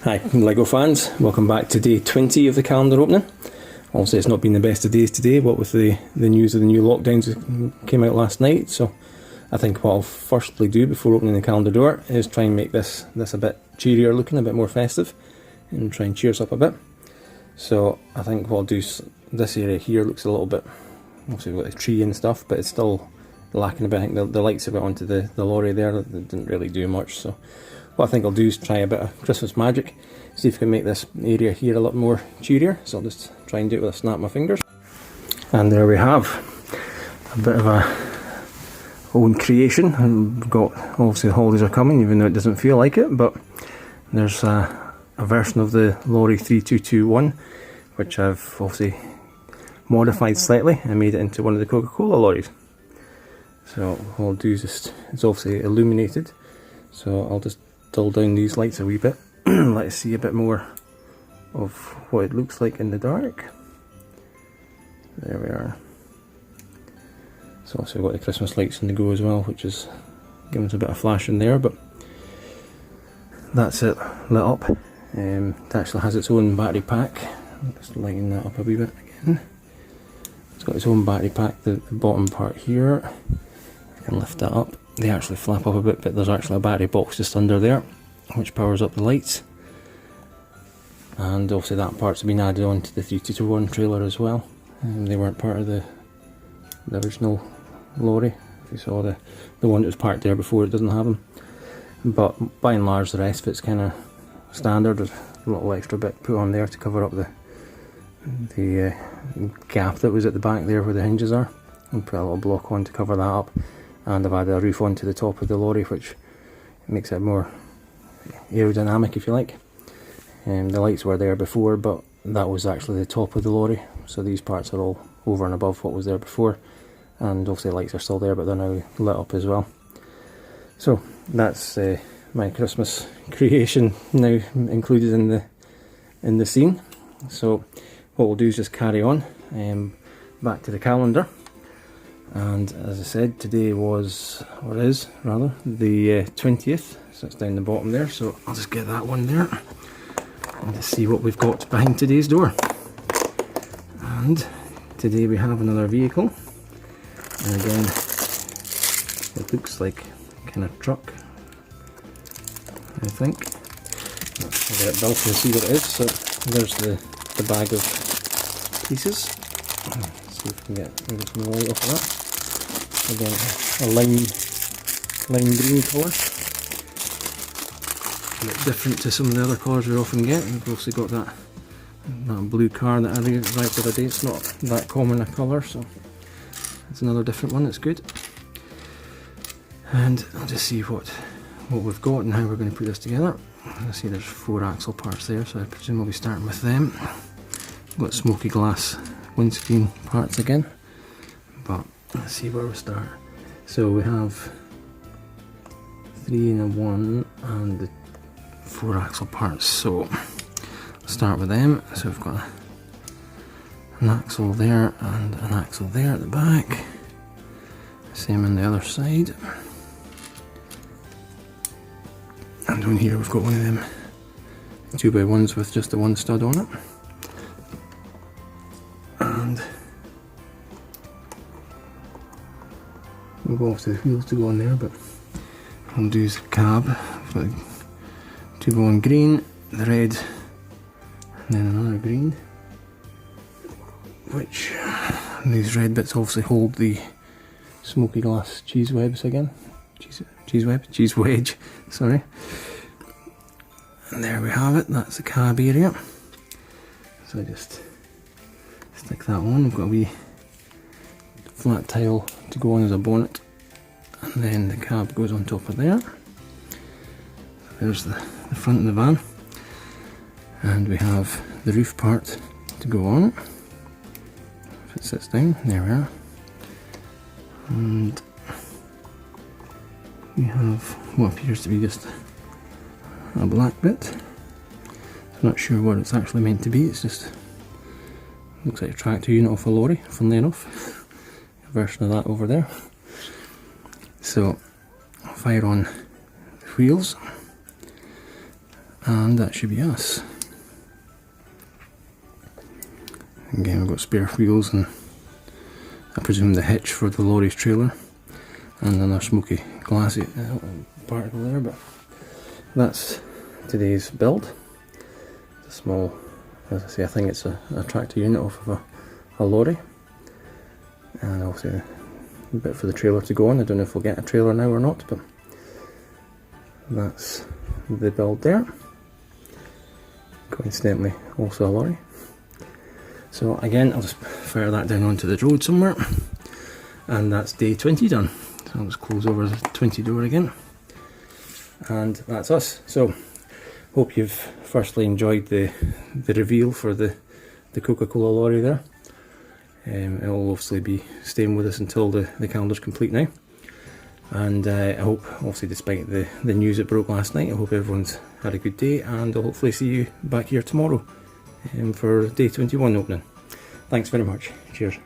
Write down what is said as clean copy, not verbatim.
Hi LEGO fans, welcome back to day 20 of the calendar opening. Obviously it's not been the best of days today, what with the news of the new lockdowns that came out last night, so I think what I'll firstly do before opening the calendar door is try and make this a bit cheerier looking, a bit more festive, and try and cheer us up a bit. So I think what I'll do, this area here looks a little bit, obviously we've got the tree and stuff, but it's still lacking a bit. I think the lights a bit onto the lorry there, that didn't really do much, so what I think I'll do is try a bit of Christmas magic, see if we can make this area here a lot more cheerier. So I'll just try and do it with a snap of my fingers. And there we have a bit of a own creation. And we've got, obviously the holidays are coming, even though it doesn't feel like it, but there's a version of the lorry 3221, which I've obviously modified slightly and made it into one of the Coca-Cola lorries. So what I'll do is just, it's obviously illuminated, so I'll just dull down these lights a wee bit, let us see a bit more of what it looks like in the dark. There we are. So also we've got the Christmas lights on the go as well, which is giving us a bit of flash in there, but that's it lit up. It actually has its own battery pack. I'll just lighten that up a wee bit again. It's got its own battery pack, the bottom part here. I can lift that up. They actually flap up a bit, but there's actually a battery box just under there which powers up the lights, and obviously that part's been added on to the 3221 trailer as well. They weren't part of the original lorry. If you saw the one that was parked there before, it doesn't have them, but by and large the rest of it's kind of standard. There's a little extra bit put on there to cover up the gap that was at the back there where the hinges are, and put a little block on to cover that up. And I've added a roof onto the top of the lorry, which makes it more aerodynamic, if you like. The lights were there before, but that was actually the top of the lorry, so these parts are all over and above what was there before, and obviously the lights are still there, but they're now lit up as well. So that's my Christmas creation now included in the scene. So what we'll do is just carry on back to the calendar. And as I said, today was, or is rather, the 20th, so it's down the bottom there, so I'll just get that one there and just see what we've got behind today's door. And today we have another vehicle, and again it looks like a kind of truck, I think. I'll get it built and see what it is. So there's the bag of pieces. Let's see if we can get maybe some light off of that. Again, a lime green colour. A bit different to some of the other colours we often get. We've also got that blue car that I arrived the other day. It's not that common a colour, so it's another different one. It's good. And I'll just see what we've got and how we're going to put this together. I see there's 4 axle parts there, so I presume we'll be starting with them. We've got smoky glass windscreen parts again, but let's see where we start. So we have 3 and a 1 and the 4 axle parts, so let's start with them. So we've got an axle there and an axle there at the back, same on the other side, and on here we've got one of them 2x1s with just the one stud on it. And we'll go off to the wheels to go on there, but I'll do the cab. I've got 2x1 green, the red, and then another green, which these red bits obviously hold the smoky glass cheese webs again. Cheese wedge, sorry. And there we have it, that's the cab area. So I just stick that on. We've got a wee flat tile to go on as a bonnet, and then the cab goes on top of there. There's the front of the van, and we have the roof part to go on if it sits down. There we are. And we have what appears to be just a black bit. I'm not sure what it's actually meant to be. It's just looks like a tractor unit off a lorry, funnily enough. A version of that over there. So I'll fire on the wheels, And that should be us. Again, we've got spare wheels and I presume the hitch for the lorry's trailer, and another smoky glassy particle there, but that's today's build. It's a small, as I say, I think it's a tractor unit off of a lorry, and also a bit for the trailer to go on. I don't know if we'll get a trailer now or not, but that's the build there. Coincidentally also a lorry. So again, I'll just fire that down onto the road somewhere, and that's day 20 done. So I'll just close over the 20 door again, and that's us. So hope you've firstly enjoyed the reveal for the Coca-Cola lorry there. It'll obviously be staying with us until the calendar's complete now, and I hope, obviously despite the news that broke last night, I hope everyone's had a good day, and I'll hopefully see you back here tomorrow for day 21 opening. Thanks very much. Cheers.